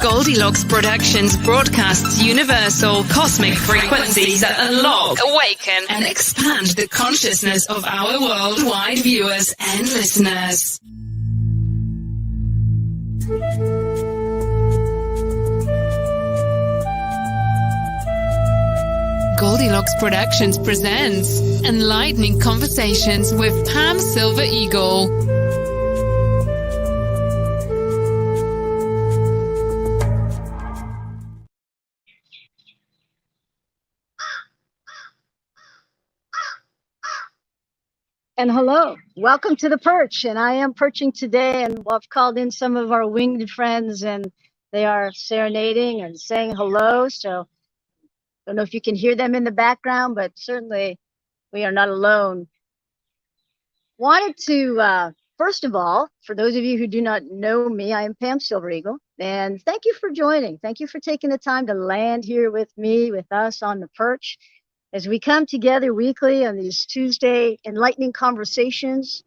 Goldylocks Productions broadcasts universal cosmic frequencies that unlock, awaken, and expand the consciousness of our worldwide viewers and listeners. Goldylocks Productions presents Enlightening Conversations with Pam Silver Eagle. And hello, welcome to the perch. And I am perching today, and I've called in some of our winged friends, and they are serenading and saying hello. So I don't know if you can hear them in the background, but certainly we are not alone. Wanted to, first of all, for those of you who do not know me, I am Pam Silver Eagle, and thank you for joining. Thank you for taking the time to land here with me, with us on the perch, as we come together weekly on these Tuesday Enlightening Conversations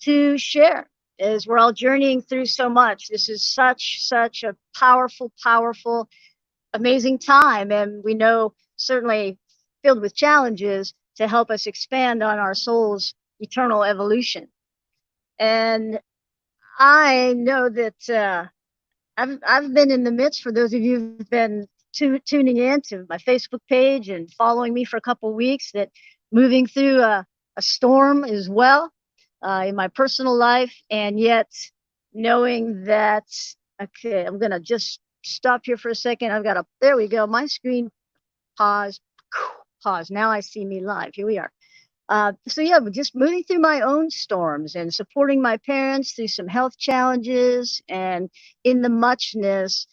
to share, as we're all journeying through so much. This is such a powerful, amazing time, and we know certainly filled with challenges to help us expand on our soul's eternal evolution. And I know that I've been in the midst, for those of you who've been tuning in to my Facebook page and following me for a couple of weeks, that moving through a storm as well in my personal life, and yet knowing that, okay, I'm gonna just stop here for a second. There we go, my screen, pause, now I see me live, here we are. So yeah, just moving through my own storms and supporting my parents through some health challenges, and in the muchness,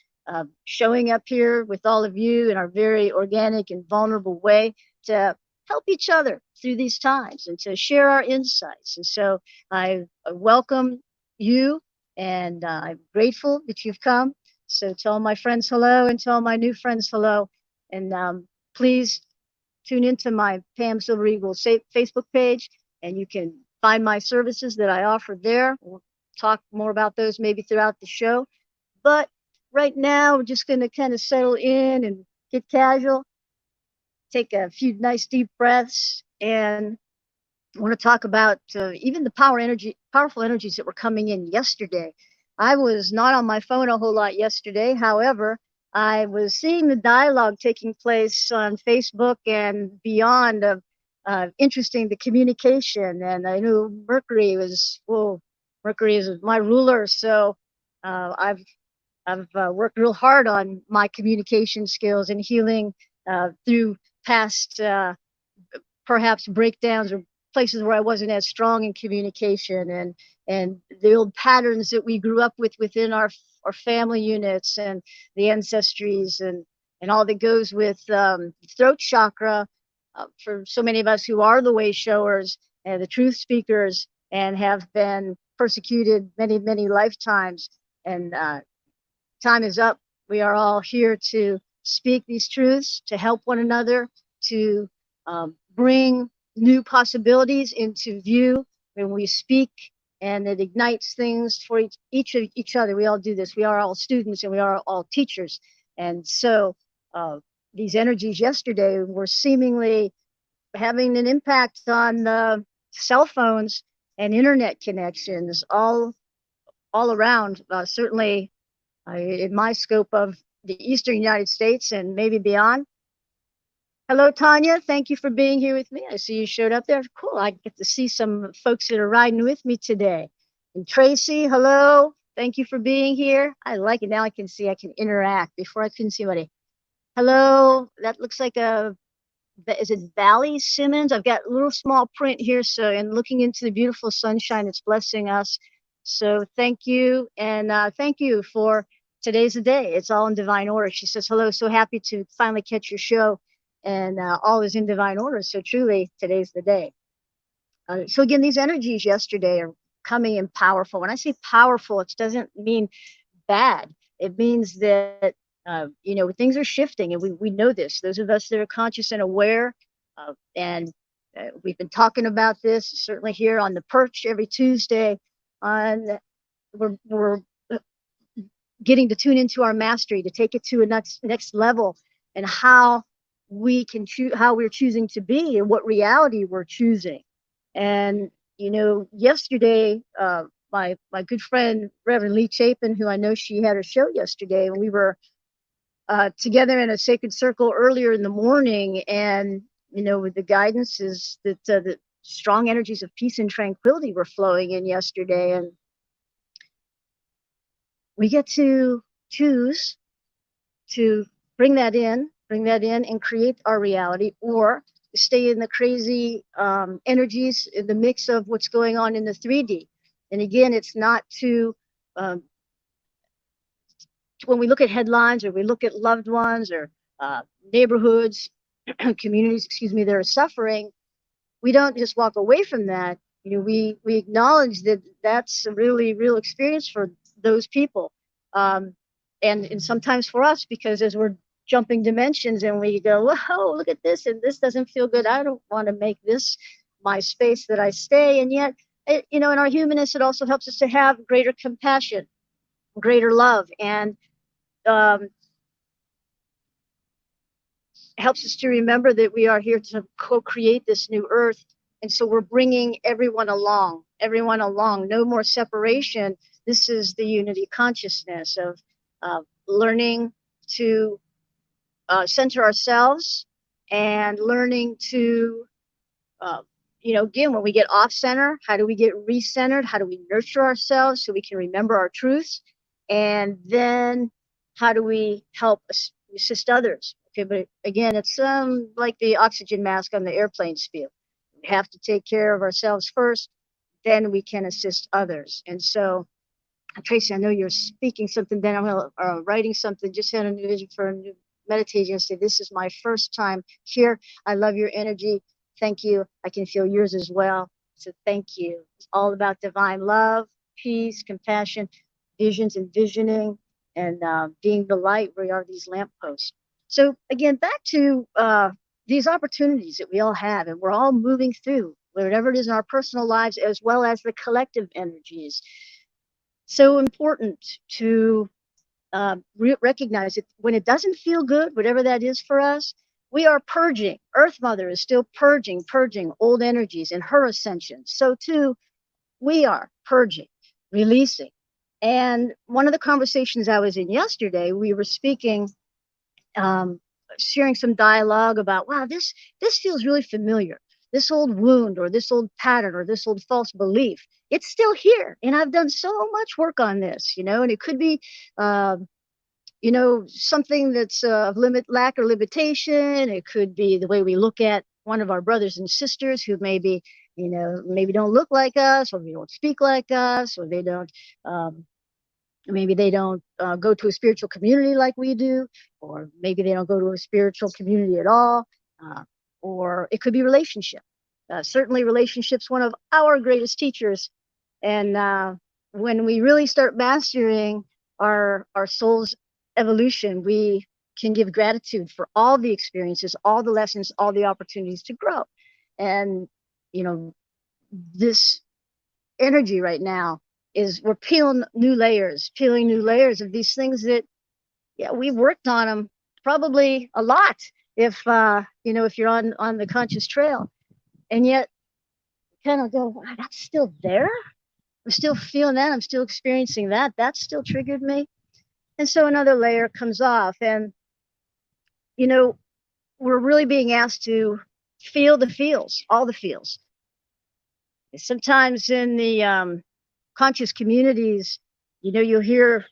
showing up here with all of you in our very organic and vulnerable way to help each other through these times and to share our insights. And so I welcome you, and I'm grateful that you've come. So tell my friends hello, and tell my new friends hello. And please tune into my Pam Silver Eagle Facebook page, and you can find my services that I offer there. We'll talk more about those maybe throughout the show. But right now, we're just going to kind of settle in and get casual, take a few nice deep breaths, and I want to talk about even the powerful energies that were coming in yesterday. I was not on my phone a whole lot yesterday. However, I was seeing the dialogue taking place on Facebook and beyond of interesting, the communication. And I knew Mercury is my ruler. So I've worked real hard on my communication skills and healing through past perhaps breakdowns or places where I wasn't as strong in communication, and the old patterns that we grew up with within our family units and the ancestries and all that goes with throat chakra for so many of us who are the Wayshowers and the truth speakers and have been persecuted many lifetimes. And time is up. We are all here to speak these truths, to help one another, to bring new possibilities into view when we speak, and it ignites things for each other. We all do this. We are all students, and we are all teachers. And so these energies yesterday were seemingly having an impact on the cell phones and internet connections all around, certainly in my scope of the Eastern United States and maybe beyond. Hello, Tanya. Thank you for being here with me. I see you showed up there. Cool. I get to see some folks that are riding with me today. And Tracy, hello. Thank you for being here. I like it. Now I can see, I can interact. Before I couldn't see anybody. Hello. That looks like is it Valley Simmons? I've got a little small print here. So, and looking into the beautiful sunshine that's blessing us. So thank you. And thank you for today's the day. It's all in divine order. She says, hello. So happy to finally catch your show. And all is in divine order. So truly, today's the day. So again, these energies yesterday are coming in powerful. When I say powerful, it doesn't mean bad. It means that, things are shifting, and we know this. Those of us that are conscious and aware, and we've been talking about this, certainly here on the perch every Tuesday. We're getting to tune into our mastery, to take it to a next level, and how we can choose, how we're choosing to be, and what reality we're choosing. And yesterday, my good friend Reverend Lee Chapin, who I know she had her show yesterday, and we were together in a sacred circle earlier in the morning, and with the guidance is that the strong energies of peace and tranquility were flowing in yesterday, and we get to choose to bring that in and create our reality, or stay in the crazy energies in the mix of what's going on in the 3D. And again, it's not to when we look at headlines, or we look at loved ones, or neighborhoods, communities, that are suffering, we don't just walk away from that. We acknowledge that that's a really real experience for those people, and sometimes for us, because as we're jumping dimensions and we go, whoa, look at this, and this doesn't feel good, I don't want to make this my space that I stay. And yet, in our humanness, it also helps us to have greater compassion, greater love, and helps us to remember that we are here to co-create this new earth. And so we're bringing everyone along, no more separation. This is the unity consciousness of learning to center ourselves, and learning to, again, when we get off center, how do we get recentered? How do we nurture ourselves so we can remember our truths? And then how do we help assist others? Okay, but again, it's like the oxygen mask on the airplane spiel. We have to take care of ourselves first, then we can assist others. And so, Tracy, I know you're speaking something, then I'm writing something, just had a new vision for a new meditation yesterday. This is my first time here. I love your energy. Thank you. I can feel yours as well. So thank you. It's all about divine love, peace, compassion, visions, envisioning, and being the light. We are these lampposts. So again, back to these opportunities that we all have, and we're all moving through, whatever it is in our personal lives, as well as the collective energies. So important to recognize it when it doesn't feel good, whatever that is for us. We are purging. Earth Mother is still purging old energies in her ascension. So too, we are purging, releasing. And one of the conversations I was in yesterday, we were speaking, sharing some dialogue about, wow, this feels really familiar. This old wound, or this old pattern, or this old false belief, it's still here. And I've done so much work on this, and it could be, something that's of lack or limitation. It could be the way we look at one of our brothers and sisters who maybe don't look like us, or they don't speak like us, or they don't, maybe they don't go to a spiritual community like we do, or maybe they don't go to a spiritual community at all, or it could be relationship. Certainly relationship's one of our greatest teachers. And when we really start mastering our soul's evolution, we can give gratitude for all the experiences, all the lessons, all the opportunities to grow. And this energy right now is we're peeling new layers of these things that, yeah, we've worked on them probably a lot if you're on the conscious trail, and yet kind of go, wow, that's still there. I'm still feeling that. I'm still experiencing that. That still triggered me. And so another layer comes off, and we're really being asked to feel the feels, all the feels. Sometimes in the conscious communities, you'll hear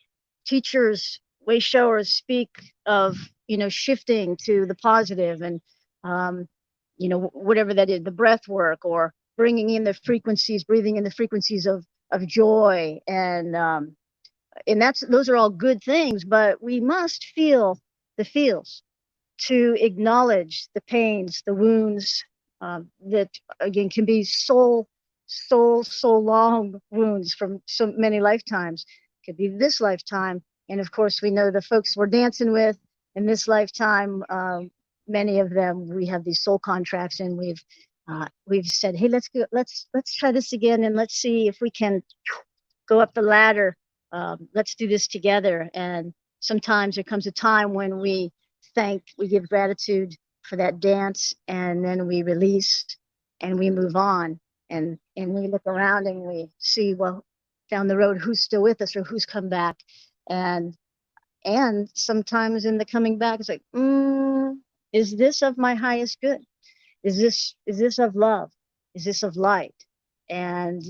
teachers, wayshowers speak of, shifting to the positive, and, whatever that is, the breath work, or bringing in the frequencies, breathing in the frequencies of joy. And those are all good things, but we must feel the feels to acknowledge the pains, the wounds, that again can be so long wounds from so many lifetimes. It could be this lifetime, and of course we know the folks we're dancing with in this lifetime. Many of them, we have these soul contracts, and we've said, hey, let's try this again, and let's see if we can go up the ladder let's do this together. And sometimes there comes a time when we give gratitude for that dance, and then we release and we move on. And we look around and we see, well, down the road, who's still with us or who's come back. And sometimes in the coming back, it's like, is this of my highest good? Is this of love? Is this of light? And,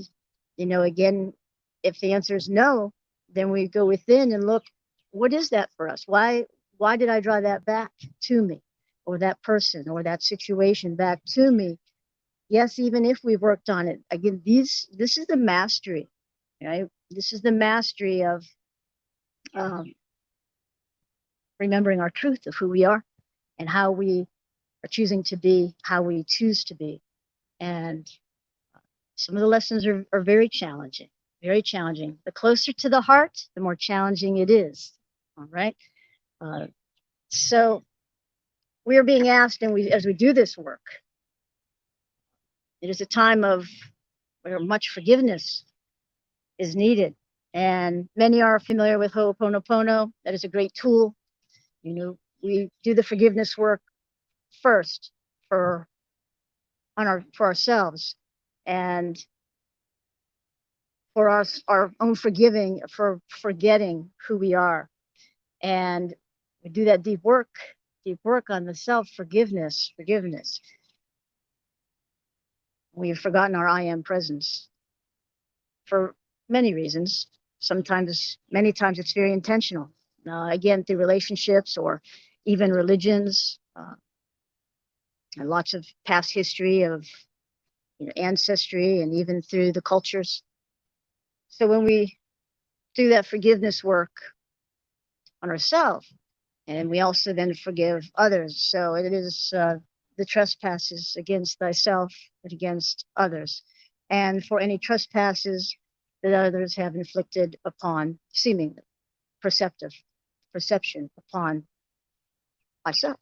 again, if the answer is no, then we go within and look, what is that for us? Why did I draw that back to me, or that person or that situation back to me? Yes, even if we've worked on it. Again, this is the mastery, right? This is the mastery of remembering our truth of who we are and how we are choosing to be, how we choose to be. And some of the lessons are very challenging, very challenging. The closer to the heart, the more challenging it is. All right. So we are being asked, and as we do this work, it is a time where much forgiveness is needed. And many are familiar with Ho'oponopono. That is a great tool. We do the forgiveness work first for ourselves, and for us, our own forgiving, for forgetting who we are. And we do that deep work on the self-forgiveness. We've forgotten our I am presence for many reasons. Many times it's very intentional. Again, through relationships or even religions, and lots of past history of ancestry, and even through the cultures. So when we do that forgiveness work on ourselves, and we also then forgive others. So it is the trespasses against thyself, but against others, and for any trespasses that others have inflicted upon seemingly perception upon myself.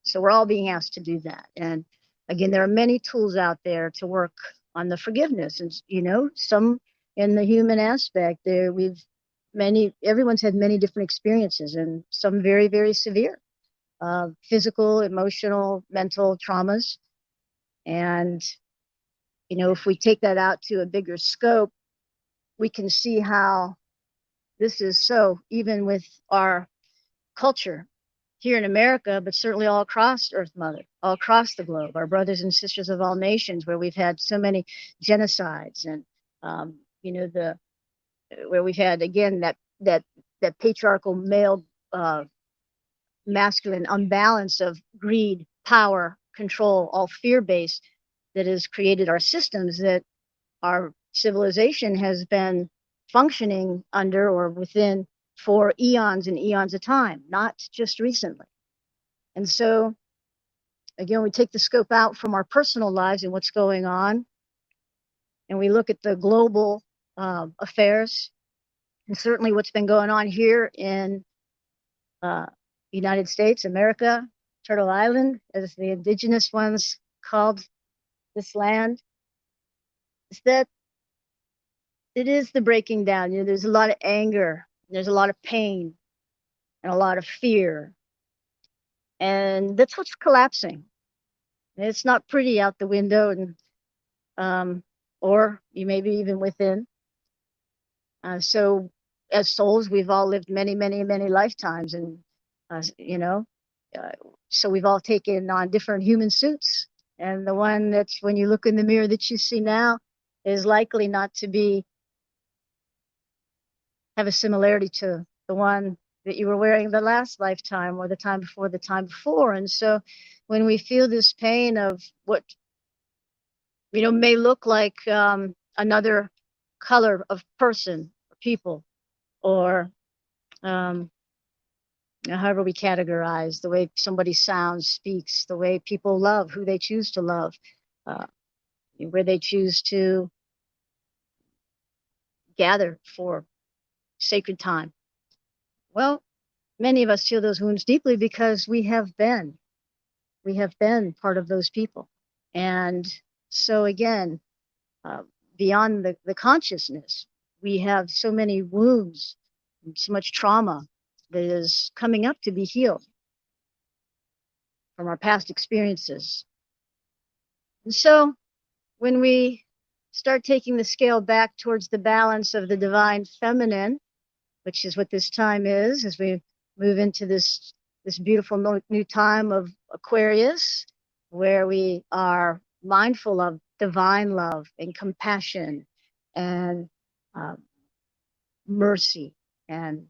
So we're all being asked to do that. And again, there are many tools out there to work on the forgiveness. And, some in the human aspect there, everyone's had many different experiences, and some very, very severe, physical, emotional, mental traumas. And, if we take that out to a bigger scope, we can see how this is so, even with our culture here in America, but certainly all across Earth Mother, all across the globe, our brothers and sisters of all nations, where we've had so many genocides, and where we've had, again, that patriarchal male masculine unbalance of greed, power, control, all fear-based, that has created our systems that our civilization has been functioning under or within for eons and eons of time, not just recently. And so, again, we take the scope out from our personal lives and what's going on, and we look at the global affairs, and certainly what's been going on here in United States, America, Turtle Island, as the indigenous ones called this land, is that it is the breaking down. There's a lot of anger, there's a lot of pain, and a lot of fear. And that's what's collapsing. It's not pretty out the window, and or you may be even within. So as souls, we've all lived many, many, many lifetimes, and so we've all taken on different human suits. And the one that's, when you look in the mirror, that you see now is likely not to have a similarity to the one that you were wearing the last lifetime, or the time before. And so when we feel this pain of what may look like another color of person or people, or however we categorize the way somebody sounds, speaks, the way people love, who they choose to love, where they choose to gather for sacred time. Well, many of us feel those wounds deeply because we have been part of those people. And so again, beyond the consciousness, we have so many wounds, so much trauma that is coming up to be healed from our past experiences. And so when we start taking the scale back towards the balance of the divine feminine, which is what this time is, as we move into this beautiful new time of Aquarius, where we are mindful of divine love and compassion and mercy and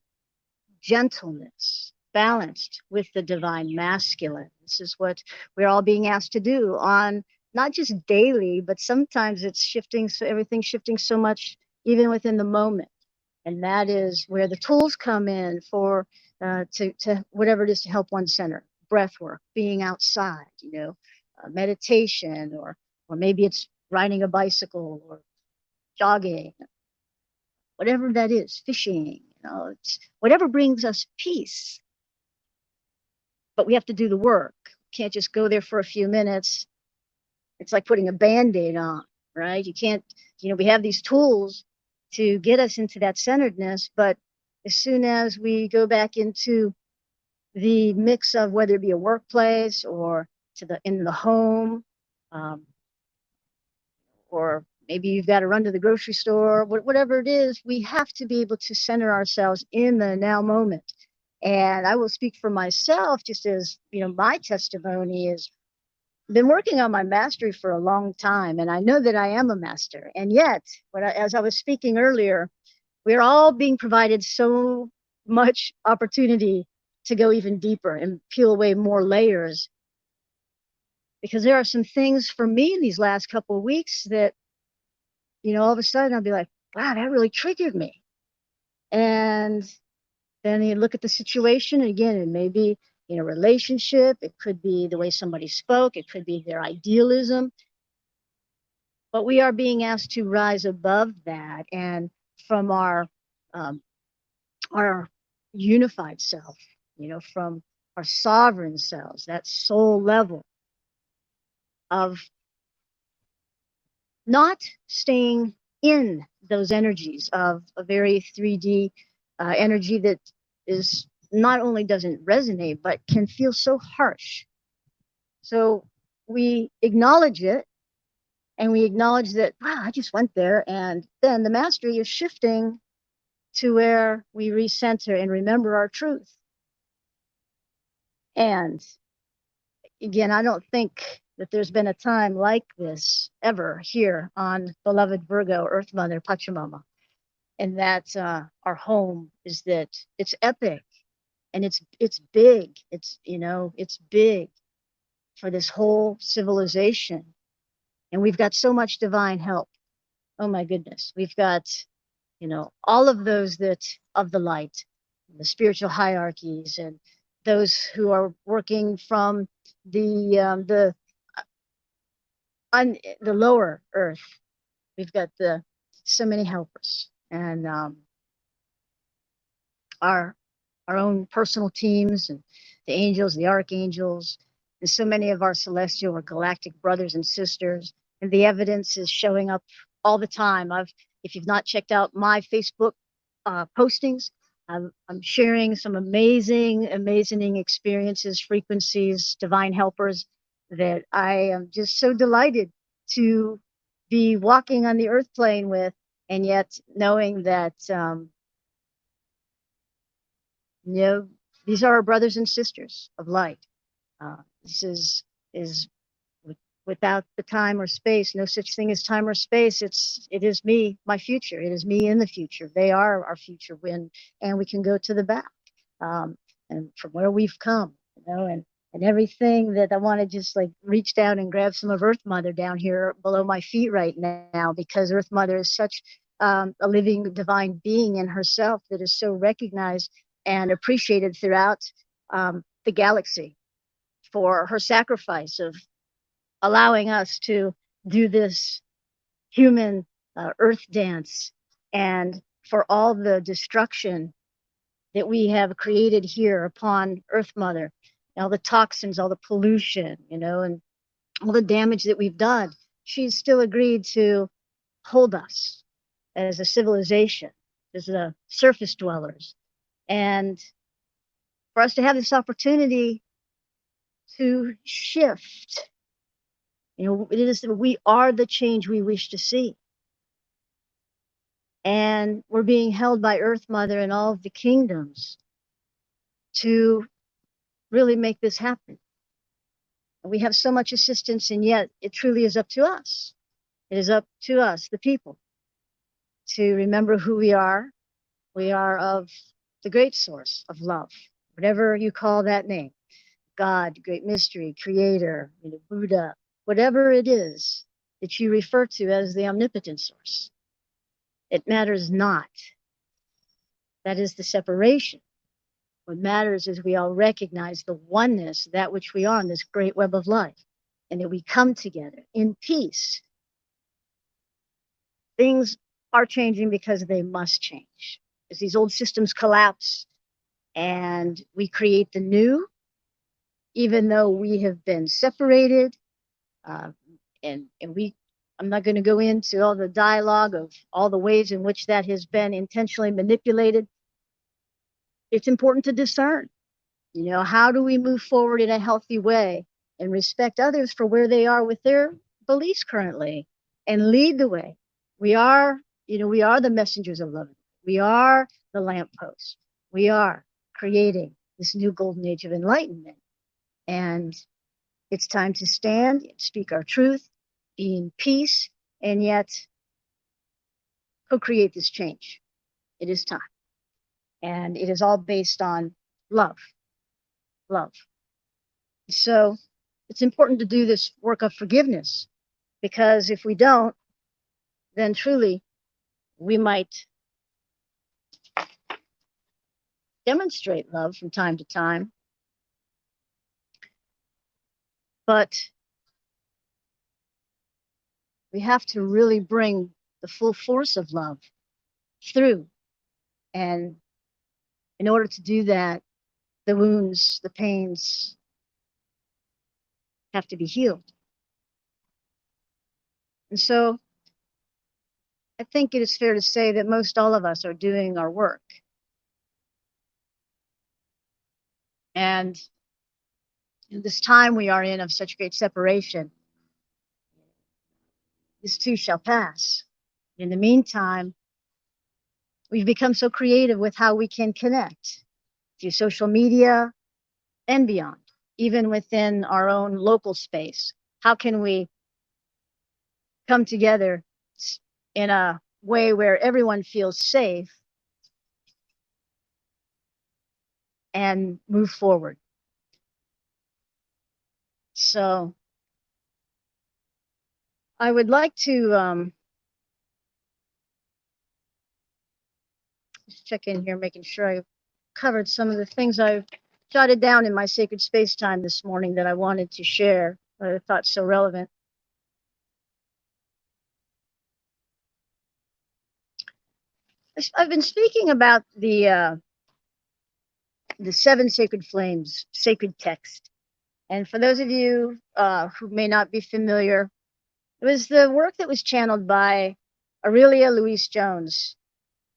gentleness, balanced with the divine masculine. This is what we're all being asked to do on not just daily, but sometimes it's shifting, so everything's shifting so much even within the moment. And that is where the tools come in for to whatever it is to help one center, breath work, being outside, meditation, or maybe it's riding a bicycle or jogging, whatever that is, fishing, it's whatever brings us peace. But we have to do the work. Can't just go there for a few minutes. It's like putting a Band-Aid on, right? You can't, we have these tools to get us into that centeredness, but as soon as we go back into the mix of whether it be a workplace or in the home, or maybe you've got to run to the grocery store, whatever it is, we have to be able to center ourselves in the now moment. And I will speak for myself, just as, my testimony is, been working on my mastery for a long time, and I know that I am a master. And yet, as I was speaking earlier, we're all being provided so much opportunity to go even deeper and peel away more layers. Because there are some things for me in these last couple of weeks that, all of a sudden I'll be like, wow, that really triggered me. And then you look at the situation, and again, it may be in a relationship, it could be the way somebody spoke, it could be their idealism. But we are being asked to rise above that and from our unified self, from our sovereign selves, that soul level of not staying in those energies of a very 3D energy that is not only doesn't resonate, but can feel so harsh. So we acknowledge it, and we acknowledge that, wow, I just went there. And then the mastery is shifting to where we recenter and remember our truth. And again, I don't think that there's been a time like this ever here on beloved Virgo, Earth Mother, Pachamama. And that our home is that it's epic, and it's big. It's, it's big for this whole civilization. And we've got so much divine help. Oh my goodness. We've got, all of those that of the light, the spiritual hierarchies, and those who are working from the lower earth. We've got so many helpers, and our own personal teams, and the angels, the archangels, and so many of our celestial or galactic brothers and sisters. And the evidence is showing up all the time. If you've not checked out my Facebook postings, I'm sharing some amazing experiences, frequencies, divine helpers that I am just so delighted to be walking on the earth plane with, and yet knowing that, these are our brothers and sisters of light. This is without the time or space, no such thing as time or space. It is me, my future. It is me in the future. They are our future and we can go to the back, and from where we've come, and everything that I want to just like reach down and grab some of Earth Mother down here below my feet right now, because Earth Mother is such a living divine being in herself that is so recognized and appreciated throughout the galaxy for her sacrifice of allowing us to do this human earth dance, and for all the destruction that we have created here upon Earth Mother, all the toxins, all the pollution, and all the damage that we've done. She's still agreed to hold us as a civilization, as the surface dwellers. And for us to have this opportunity to shift, it is that we are the change we wish to see. And we're being held by Earth Mother and all of the kingdoms to really make this happen. And we have so much assistance, and yet it truly is up to us. It is up to us, the people, to remember who we are. We are of the great source of love, whatever you call that name. God, great mystery, creator, Buddha, whatever it is that you refer to as the omnipotent source. It matters not. That is the separation. What matters is we all recognize the oneness, that which we are in this great web of life, and that we come together in peace. Things are changing because they must change. As these old systems collapse and we create the new, even though we have been separated, I'm not going to go into all the dialogue of all the ways in which that has been intentionally manipulated. It's important to discern, how do we move forward in a healthy way and respect others for where they are with their beliefs currently and lead the way. We are the messengers of love. We are the lampposts. We are creating this new golden age of enlightenment. And it's time to stand, speak our truth, be in peace, and yet co-create this change. It is time. And it is all based on love. Love. So it's important to do this work of forgiveness, because if we don't, then truly we might demonstrate love from time to time, but we have to really bring the full force of love through. And in order to do that, the wounds, the pains have to be healed. And so I think it is fair to say that most all of us are doing our work. And this time we are in of such great separation, this too shall pass. In the meantime, we've become so creative with how we can connect through social media and beyond, even within our own local space. How can we come together in a way where everyone feels safe and move forward? So I would like to just check in here, making sure I've covered some of the things I've jotted down in my sacred space time this morning that I wanted to share, that I thought so relevant. I've been speaking about the 7 sacred flames, sacred text. And for those of you who may not be familiar, it was the work that was channeled by Aurelia Louise Jones,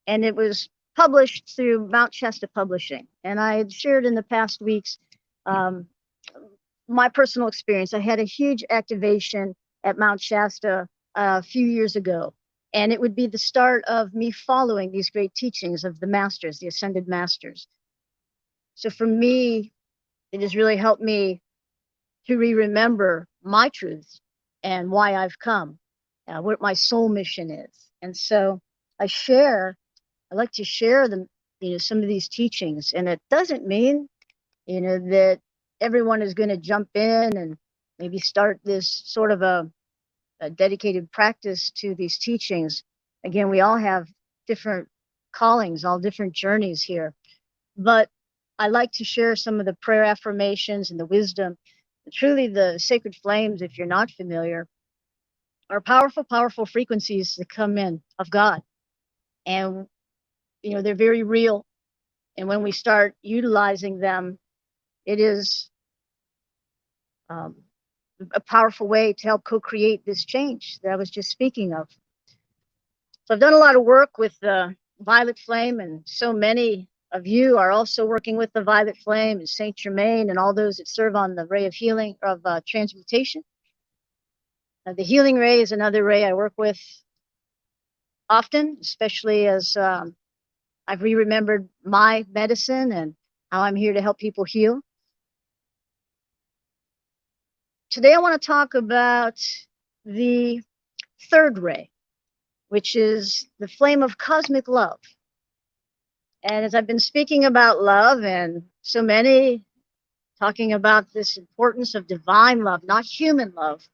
and it was published through Mount Shasta Publishing. And I had shared in the past weeks my personal experience. I had a huge activation at Mount Shasta a few years ago, and it would be the start of me following these great teachings of the masters, the ascended masters. So for me, it has really helped me to remember my truths and why I've come, what my soul mission is. And so I like to share them, some of these teachings. And it doesn't mean, that everyone is going to jump in and maybe start this sort of a dedicated practice to these teachings. Again, we all have different callings, all different journeys here. But I like to share some of the prayer affirmations and the wisdom. Truly, the sacred flames, if you're not familiar, are powerful, powerful frequencies that come in of God. And, they're very real. And when we start utilizing them, it is a powerful way to help co-create this change that I was just speaking of. So I've done a lot of work with the violet flame, and so many of you are also working with the violet flame and Saint Germain and all those that serve on the ray of healing, of transmutation. The healing ray is another ray I work with often, especially as I've remembered my medicine and how I'm here to help people heal. Today I want to talk about the third ray, which is the flame of cosmic love. And as I've been speaking about love, and so many talking about this importance of divine love, not human love,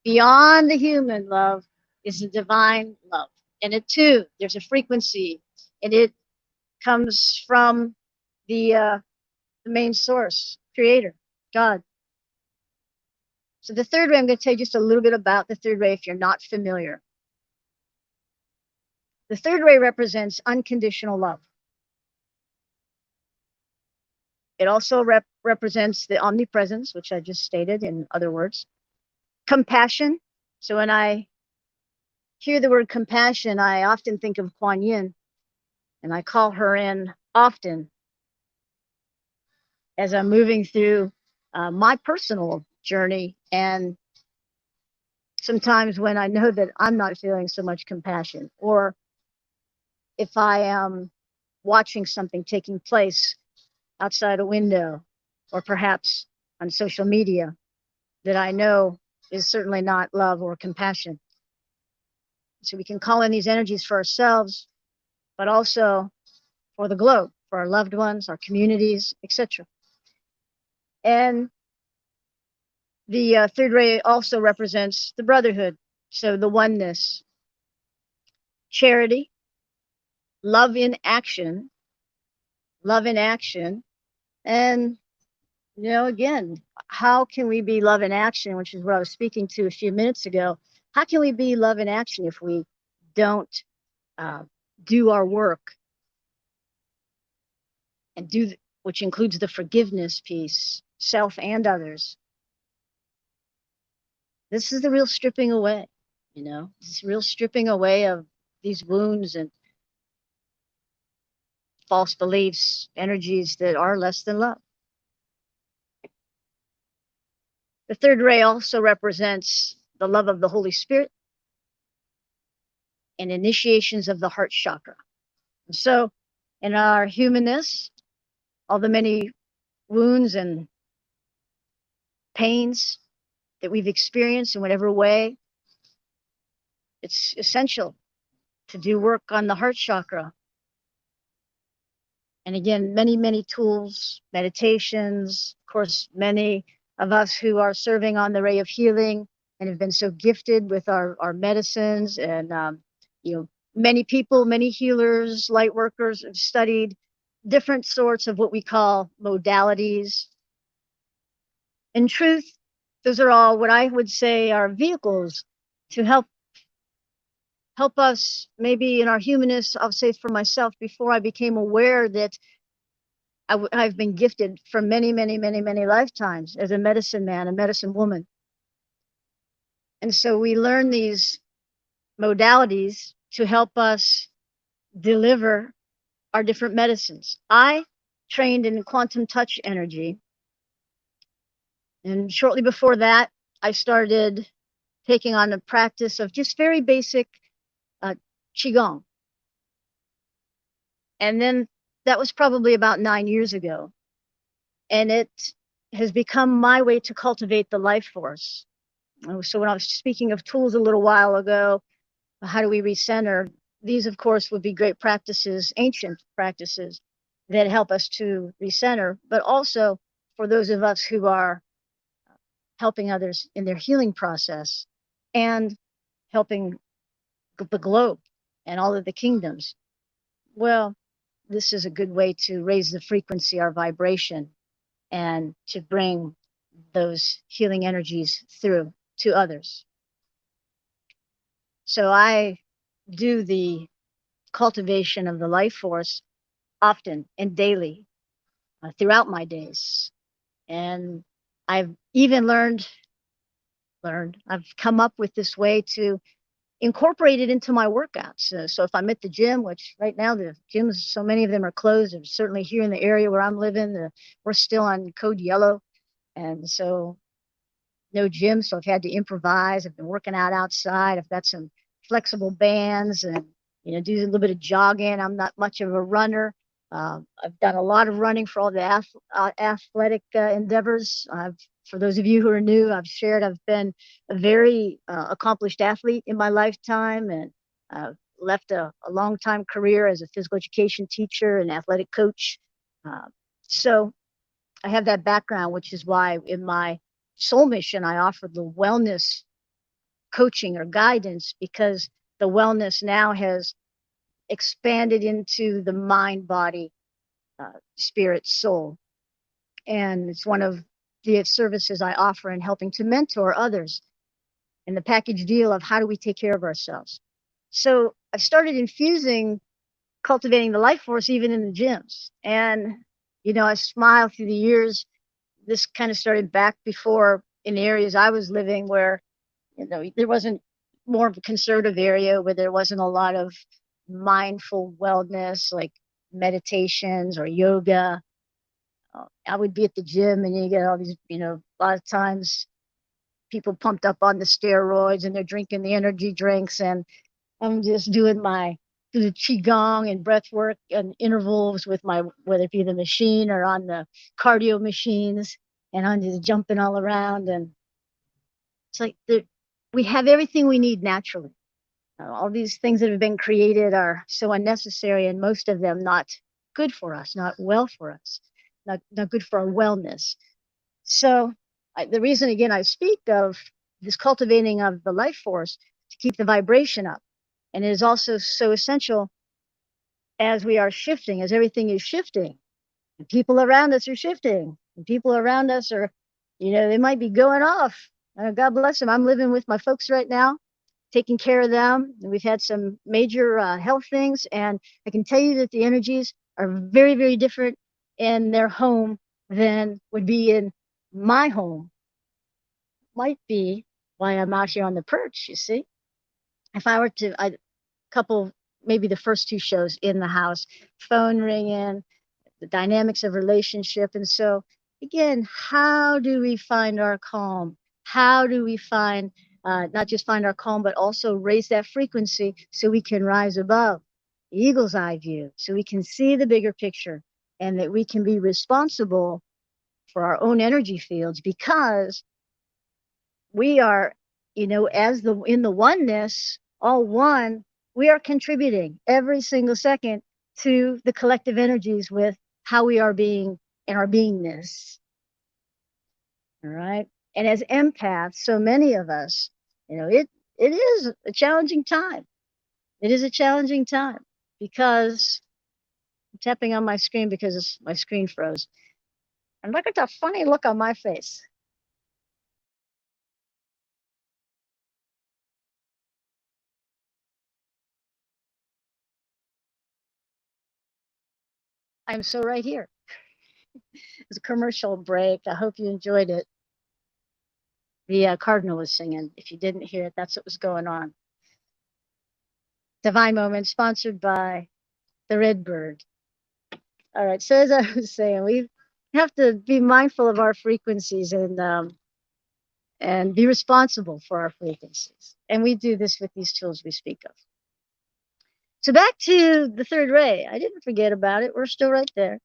beyond the human love is the divine love. And it too, there's a frequency, and it comes from the main source, creator, God. So the third ray, I'm going to tell you just a little bit about the third ray if you're not familiar. The third ray represents unconditional love. It also represents the omnipresence, which I just stated in other words. Compassion. So when I hear the word compassion, I often think of Kuan Yin, and I call her in often as I'm moving through my personal journey, and sometimes when I know that I'm not feeling so much compassion, or if I am watching something taking place outside a window, or perhaps on social media, that I know is certainly not love or compassion. So we can call in these energies for ourselves, but also for the globe, for our loved ones, our communities, etc. And the third ray also represents the brotherhood, so the oneness, charity, love in action, and again, how can we be love in action, which is what I was speaking to a few minutes ago. How can we be love in action if we don't do our work and which includes the forgiveness piece, self and others? This is the real stripping away, this real stripping away of these wounds and false beliefs, energies that are less than love. The third ray also represents the love of the Holy Spirit and initiations of the heart chakra. And so in our humanness, all the many wounds and pains that we've experienced in whatever way, it's essential to do work on the heart chakra. And again, many, many tools, meditations, of course, many of us who are serving on the ray of healing and have been so gifted with our medicines, and many people, many healers, light workers have studied different sorts of what we call modalities. In truth, those are all what I would say are vehicles to help us, maybe in our humanness. I'll say for myself, before I became aware that I've been gifted for many, many, many, many lifetimes as a medicine man, a medicine woman. And so we learn these modalities to help us deliver our different medicines. I trained in quantum touch energy. And shortly before that, I started taking on the practice of just very basic Qigong. And then that was probably about 9 years ago. And it has become my way to cultivate the life force. So when I was speaking of tools a little while ago, how do we recenter? These, of course, would be great practices, ancient practices that help us to recenter, but also for those of us who are helping others in their healing process and helping the globe and all of the kingdoms. Well, this is a good way to raise the frequency, our vibration, and to bring those healing energies through to others. So I do the cultivation of the life force often and daily throughout my days. And I've even I've come up with this way to incorporate it into my workouts. So if I'm at the gym, which right now the gyms, so many of them are closed, and certainly here in the area where I'm living, we're still on code yellow. And so no gym. So I've had to improvise. I've been working out outside. I've got some flexible bands and, do a little bit of jogging. I'm not much of a runner. I've done a lot of running for all the athletic endeavors. For those of you who are new, I've shared I've been a very accomplished athlete in my lifetime, and left a long time career as a physical education teacher and athletic coach. So I have that background, which is why in my soul mission, I offer the wellness coaching or guidance, because the wellness now has expanded into the mind, body, spirit, soul. And it's one of the services I offer in helping to mentor others in the package deal of how do we take care of ourselves. So I've started infusing cultivating the life force even in the gyms. And, I smile through the years. This kind of started back before in the areas I was living where, there wasn't more of a conservative area where there wasn't a lot of mindful wellness like meditations or yoga. I would be at the gym and you get all these, a lot of times people pumped up on the steroids and they're drinking the energy drinks, and I'm just doing the qigong and breath work and intervals with whether it be the machine or on the cardio machines, and I'm just jumping all around. And it's like we have everything we need naturally. All these things that have been created are so unnecessary, and most of them not good for us, not well for us, not good for our wellness. So the reason, again, I speak of this cultivating of the life force to keep the vibration up. And it is also so essential as we are shifting, as everything is shifting. And people around us are shifting. And people around us are, they might be going off. God bless them. I'm living with my folks right now, taking care of them. And we've had some major health things. And I can tell you that the energies are very, very different in their home than would be in my home. Might be why I'm out here on the perch, you see. If I were to, couple, maybe the first two shows in the house, phone ringing, the dynamics of relationship. And so again, how do we find our calm? How do we find, not just find our calm, but also raise that frequency so we can rise above the eagle's eye view, so we can see the bigger picture, and that we can be responsible for our own energy fields, because we are, as in the oneness, all one, we are contributing every single second to the collective energies with how we are being and our beingness. All right. And as empaths, so many of us, it is a challenging time. It is a challenging time because I'm tapping on my screen because my screen froze. And look at that funny look on my face. I'm so right here. It was a commercial break. I hope you enjoyed it. The cardinal was singing. If you didn't hear it, that's what was going on. Divine Moment, sponsored by the Red Bird. All right. So as I was saying, we have to be mindful of our frequencies and be responsible for our frequencies. And we do this with these tools we speak of. So back to the third ray. I didn't forget about it. We're still right there.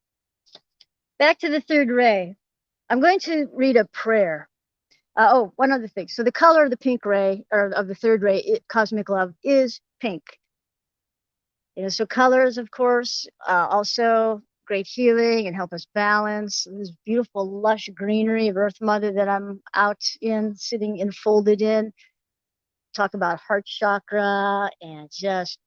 Back to the third ray. I'm going to read a prayer. One other thing. So the color of the pink ray, or of the third ray, cosmic love, is pink. So colors, of course, also great healing and help us balance this beautiful, lush greenery of Earth Mother that I'm out in, sitting enfolded in. Talk about heart chakra and just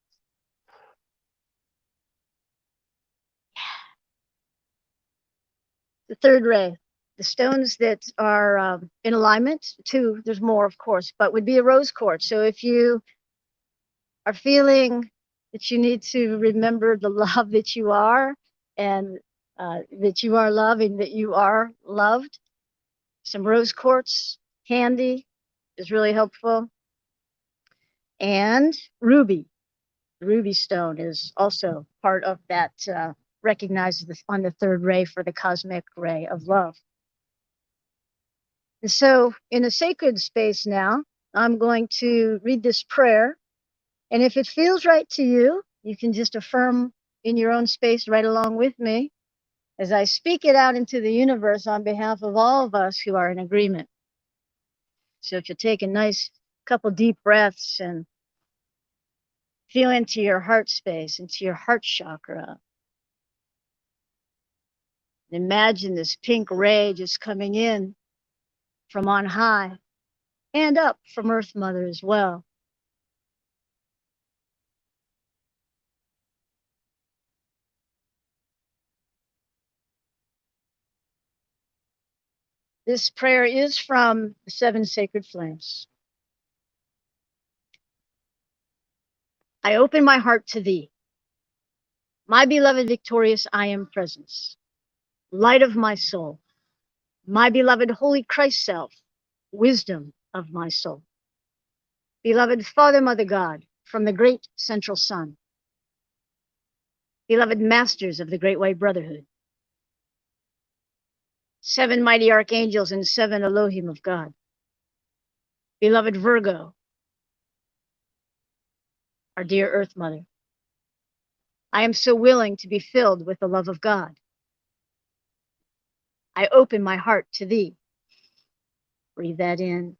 the third ray. The stones that are in alignment, too, there's more, of course, but would be a rose quartz. So if you are feeling that you need to remember the love that you are, and that you are loved and that you are loved, some rose quartz handy is really helpful. And ruby. The ruby stone is also part of that, recognized on the third ray for the cosmic ray of love. And so in a sacred space now, I'm going to read this prayer. And if it feels right to you, you can just affirm in your own space right along with me as I speak it out into the universe on behalf of all of us who are in agreement. So if you take a nice couple deep breaths and feel into your heart space, into your heart chakra. Imagine this pink ray just coming in from on high and up from Earth Mother as well. This prayer is from the Seven Sacred Flames. I open my heart to thee, my beloved victorious I am presence, light of my soul, my beloved holy Christ self, wisdom of my soul, beloved Father, Mother God, from the great central sun, beloved masters of the Great White Brotherhood, seven mighty archangels and seven Elohim of God, beloved Virgo, our dear Earth Mother. I am so willing to be filled with the love of God. I open my heart to thee. Breathe that in.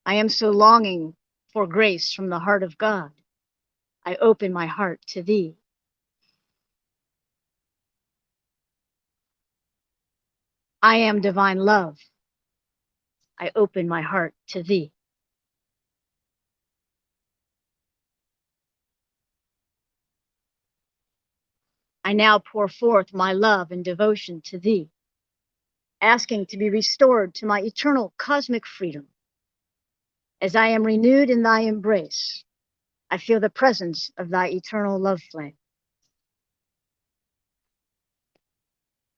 I am so longing for grace from the heart of God. I open my heart to thee. I am divine love. I open my heart to thee. I now pour forth my love and devotion to thee, asking to be restored to my eternal cosmic freedom. As I am renewed in thy embrace, I feel the presence of thy eternal love flame.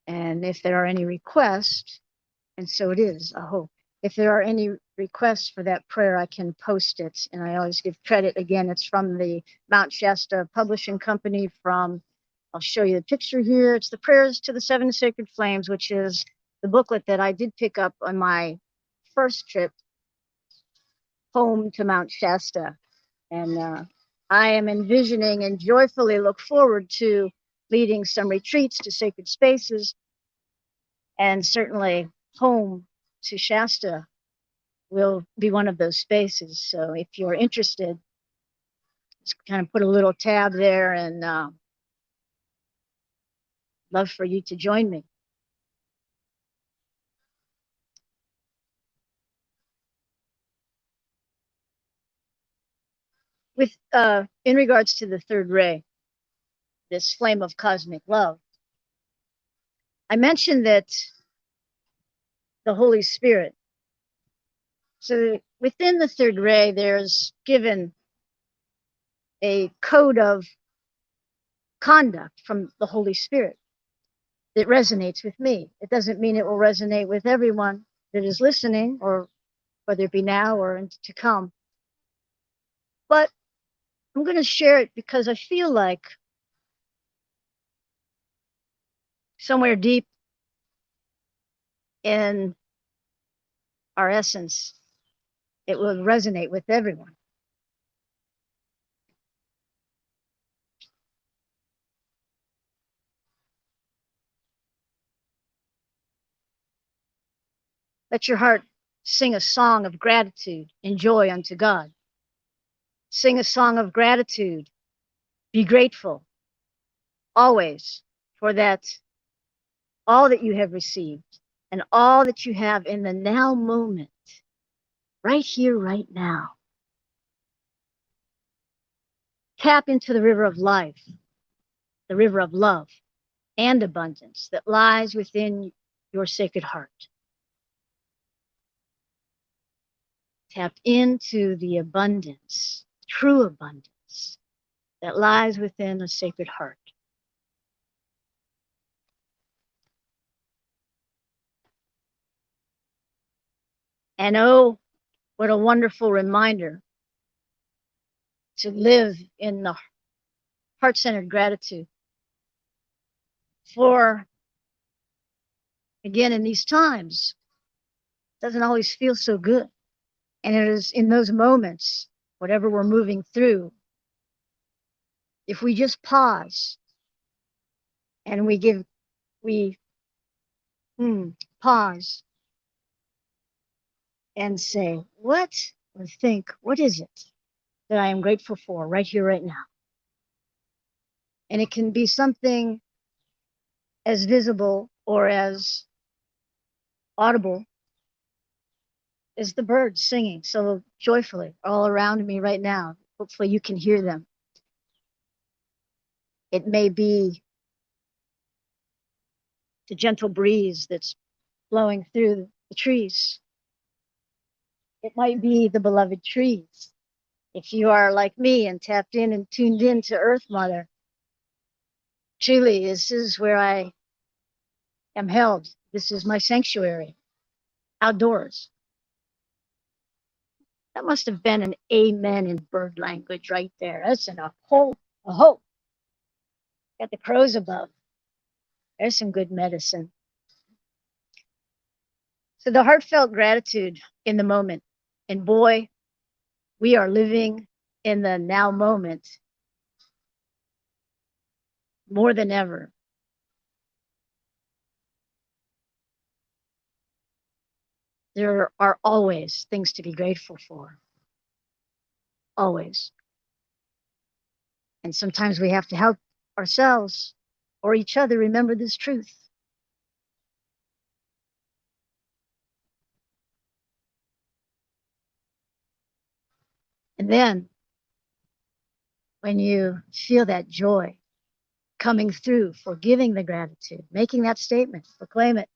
And if there are any requests, and so it is, I hope, if there are any requests for that prayer, I can post it. And I always give credit. Again, it's from the Mount Shasta Publishing Company from, I'll show you the picture here. It's the Prayers to the Seven Sacred Flames, which is the booklet that I did pick up on my first trip home to Mount Shasta. And I am envisioning and joyfully look forward to leading some retreats to sacred spaces, and certainly home to Shasta will be one of those spaces. So if you're interested, just kind of put a little tab there, and love for you to join me. With in regards to the third ray, this flame of cosmic love, I mentioned that the Holy Spirit. So within the third ray, there's given a code of conduct from the Holy Spirit that resonates with me. It doesn't mean it will resonate with everyone that is listening, or whether it be now or to come. But I'm going to share it because I feel like somewhere deep in our essence, it will resonate with everyone. Let your heart sing a song of gratitude and joy unto God. Sing a song of gratitude. Be grateful always for that, all that you have received and all that you have in the now moment, right here, right now. Tap into the river of life, the river of love and abundance that lies within your sacred heart. Tap into the abundance, true abundance that lies within a sacred heart. And oh, What a wonderful reminder to live in the heart-centered gratitude for, again, in these times, it doesn't always feel so good. And it is in those moments, whatever we're moving through, if we just pause and we pause and say, what, or think, what is it that I am grateful for right here, right now? And it can be something as visible or as audible as the birds singing so joyfully all around me right now. Hopefully you can hear them. It may be the gentle breeze that's blowing through the trees. It might be the beloved trees. If you are like me and tapped in and tuned in to Earth Mother, truly, this is where I am held. This is my sanctuary, outdoors. That must have been an amen in bird language right there. That's a hope. Got the crows above. There's some good medicine. So the heartfelt gratitude in the moment. And boy, we are living in the now moment more than ever. There are always things to be grateful for. Always. And sometimes we have to help ourselves or each other remember this truth. And then when you feel that joy coming through for giving the gratitude, making that statement, proclaim it.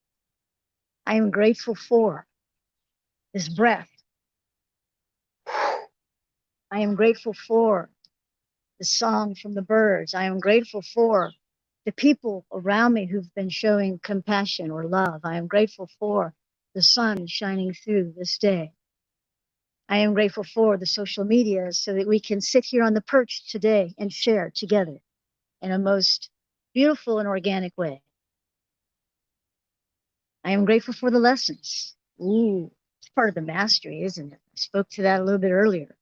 I am grateful for this breath. I am grateful for the song from the birds. I am grateful for the people around me who've been showing compassion or love. I am grateful for the sun shining through this day. I am grateful for the social media so that we can sit here on the perch today and share together in a most beautiful and organic way. I am grateful for the lessons. Ooh, it's part of the mastery, isn't it? I spoke to that a little bit earlier.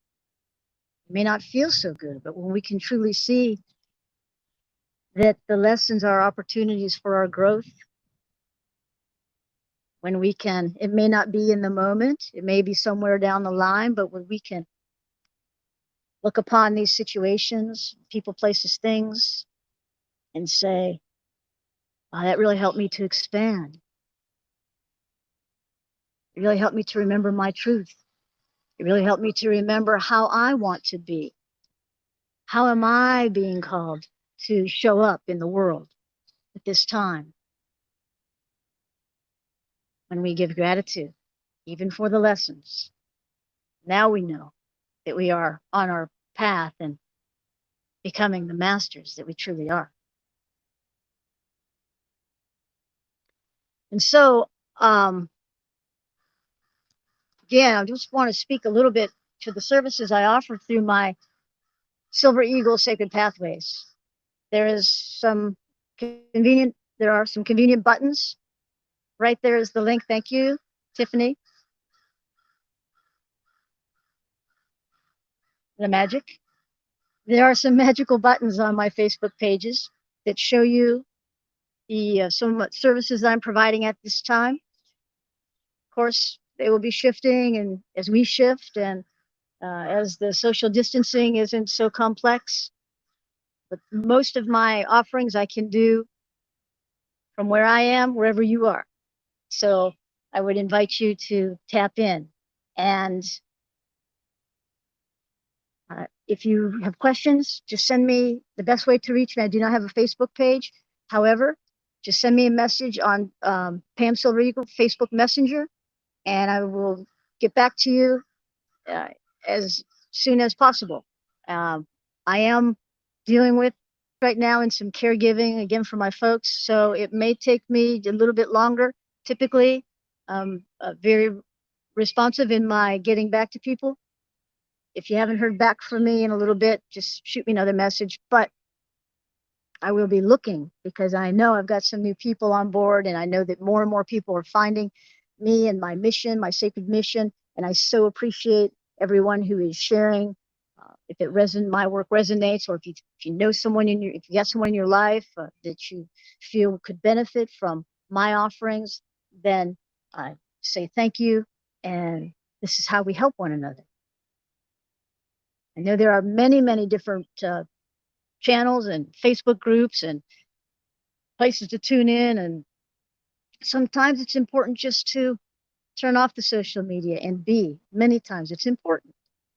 It may not feel so good, but when we can truly see that the lessons are opportunities for our growth, when we can, it may not be in the moment, it may be somewhere down the line, but when we can look upon these situations, people, places, things, and say, oh, that really helped me to expand. It really helped me to remember my truth. It really helped me to remember how I want to be. How am I being called to show up in the world at this time? When we give gratitude, even for the lessons, now we know that we are on our path and becoming the masters that we truly are. And so, again, I just want to speak a little bit to the services I offer through my Silver Eagle Sacred Pathways. There are some convenient buttons. Right there is the link. Thank you, Tiffany. The magic. There are some magical buttons on my Facebook pages that show you the some services that I'm providing at this time. Of course, they will be shifting, and as we shift, and as the social distancing isn't so complex, but most of my offerings I can do from where I am, wherever you are. So I would invite you to tap in. And if you have questions, just send me. The best way to reach me, I do not have a Facebook page. However, just send me a message on Pam Silver Eagle Facebook Messenger, and I will get back to you as soon as possible. I am dealing with right now in some caregiving again for my folks, so it may take me a little bit longer. Typically, very responsive in my getting back to people. If you haven't heard back from me in a little bit, just shoot me another message. But I will be looking, because I know I've got some new people on board, and I know that more and more people are finding me and my mission, my sacred mission. And I so appreciate everyone who is sharing. If my work resonates, or if you know someone if you got someone in your life that you feel could benefit from my offerings, then I say thank you. And this is how we help one another. I know there are many, many different channels and Facebook groups and places to tune in. And sometimes it's important just to turn off the social media and many times it's important.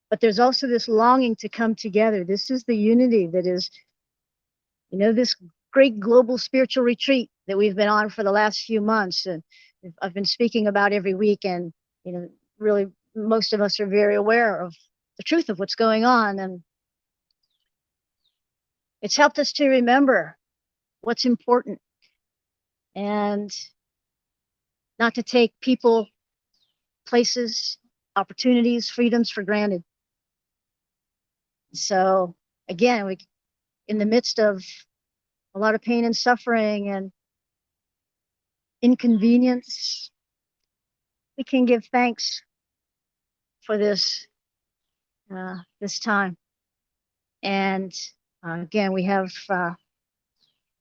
But there's also this longing to come together. This is the unity that is, this great global spiritual retreat that we've been on for the last few months. And I've been speaking about every week. And, really, most of us are very aware of the truth of what's going on. And it's helped us to remember what's important and not to take people, places, opportunities, freedoms for granted. So again, in the midst of a lot of pain and suffering and inconvenience, we can give thanks for this time. And again, we have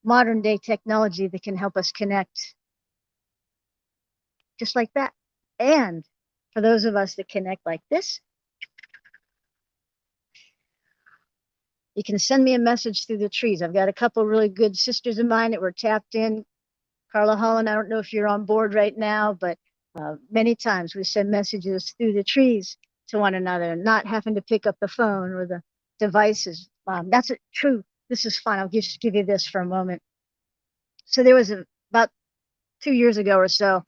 modern day technology that can help us connect just like that. And for those of us that connect like this, you can send me a message through the trees. I've got a couple really good sisters of mine that were tapped in. Carla Holland, I don't know if you're on board right now, but many times we send messages through the trees to one another, not having to pick up the phone or the devices. That's true. This is fun. I'll just give you this for a moment. So there was about 2 years ago or so,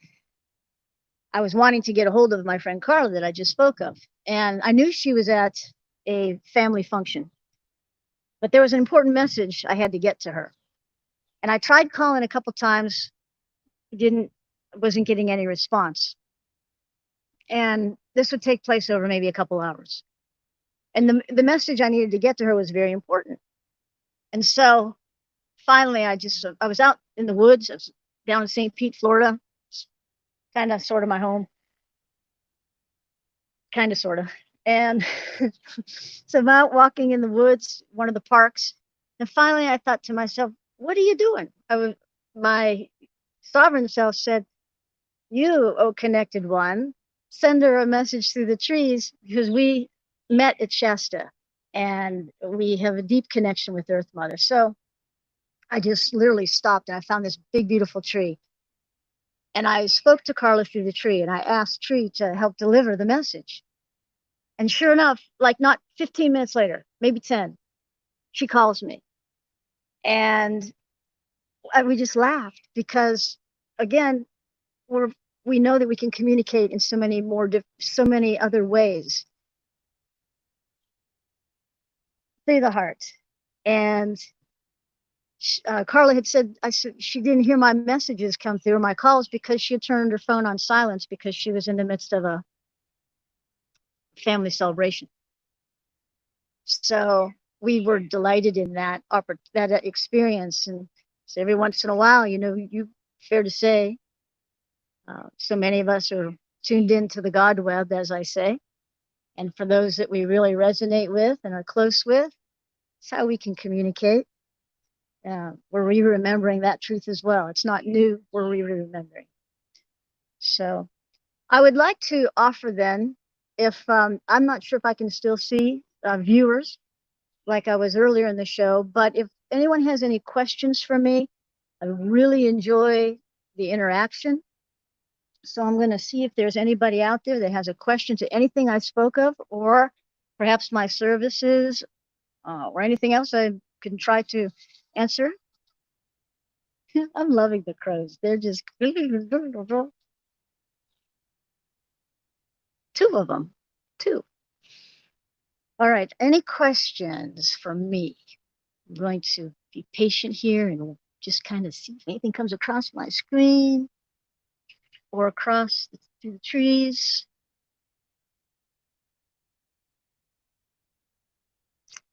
I was wanting to get a hold of my friend Carla that I just spoke of. And I knew she was at a family function. But there was an important message I had to get to her. And I tried calling a couple times, wasn't getting any response. And this would take place over maybe a couple hours. And the message I needed to get to her was very important. And so finally, I was out in the woods. I was down in St. Pete, Florida. Kind of, sort of my home. Kind of, sort of. And so I'm out walking in the woods, one of the parks. And finally, I thought to myself, what are you doing? My sovereign self said, you, oh connected one, send her a message through the trees, because we met at Shasta and we have a deep connection with Earth Mother. So I just literally stopped and I found this big, beautiful tree. And I spoke to Carla through the tree and I asked Tree to help deliver the message. And sure enough, like not 15 minutes later, maybe 10, she calls me. And we just laughed because, again, we know that we can communicate in so many other ways through the heart. And Carla had said, she didn't hear my messages come through, my calls, because she had turned her phone on silence because she was in the midst of a family celebration. So we were delighted in that experience. And so every once in a while, fair to say, so many of us are tuned into the God web, as I say. And for those that we really resonate with and are close with, it's how we can communicate. We're re-remembering that truth as well. It's not new, we're re-remembering. So I would like to offer then, if I'm not sure if I can still see viewers like I was earlier in the show, but if anyone has any questions for me, I really enjoy the interaction. So I'm going to see if there's anybody out there that has a question to anything I spoke of, or perhaps my services, or anything else I can try to answer. I'm loving the crows. They're just 2 of them. 2. All right. Any questions for me? I'm going to be patient here and we'll just kind of see if anything comes across my screen or across through the trees.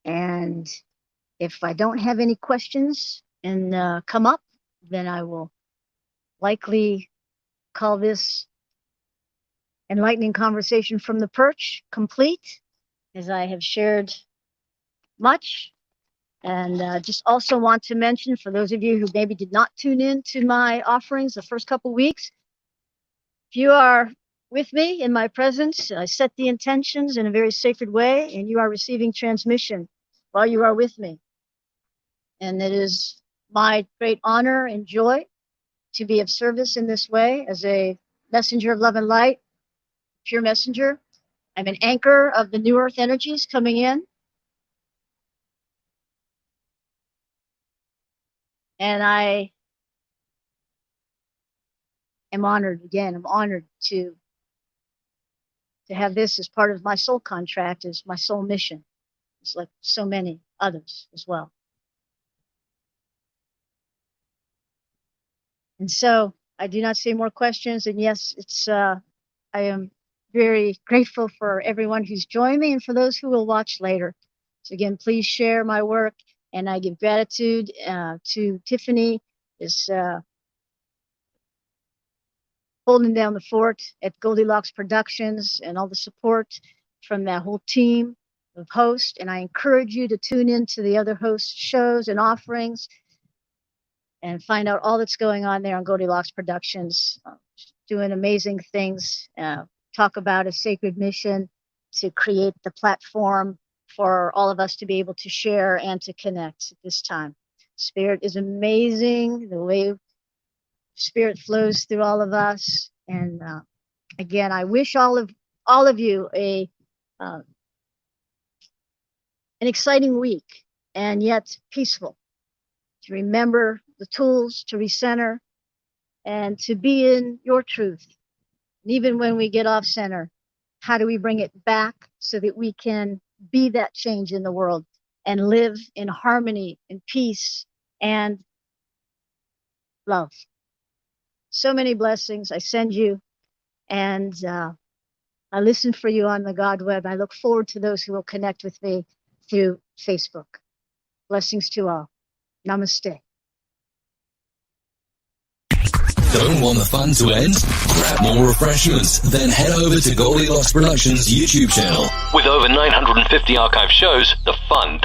And if I don't have any questions and come up, then I will likely call this Enlightening Conversation from the Perch complete, as I have shared much. And just also want to mention, for those of you who maybe did not tune in to my offerings the first couple weeks, if you are with me in my presence, I set the intentions in a very sacred way, and you are receiving transmission while you are with me. And it is my great honor and joy to be of service in this way as a messenger of love and light, pure messenger. I'm an anchor of the new earth energies coming in. And I am honored, again, I'm honored to have this as part of my soul contract, as my soul mission. It's like so many others as well. And so I do not see more questions. And yes, I am very grateful for everyone who's joined me and for those who will watch later. So again, please share my work. And I give gratitude to Tiffany, is holding down the fort at Goldylocks Productions, and all the support from that whole team of hosts. And I encourage you to tune in to the other host shows and offerings and find out all that's going on there on Goldylocks Productions, doing amazing things. Talk about a sacred mission to create the platform for all of us to be able to share and to connect at this time. Spirit is amazing, the way Spirit flows through all of us. And again, I wish all of you an exciting week, and yet peaceful, to remember the tools to recenter and to be in your truth. And even when we get off center, how do we bring it back so that we can be that change in the world and live in harmony and peace and love? So many blessings I send you, and I listen for you on the God web. I look forward to those who will connect with me through Facebook. Blessings to all. Namaste. Don't want the fun to end? Grab more refreshments, then head over to Goldylocks Productions' YouTube channel. With over 950 archive shows, the fun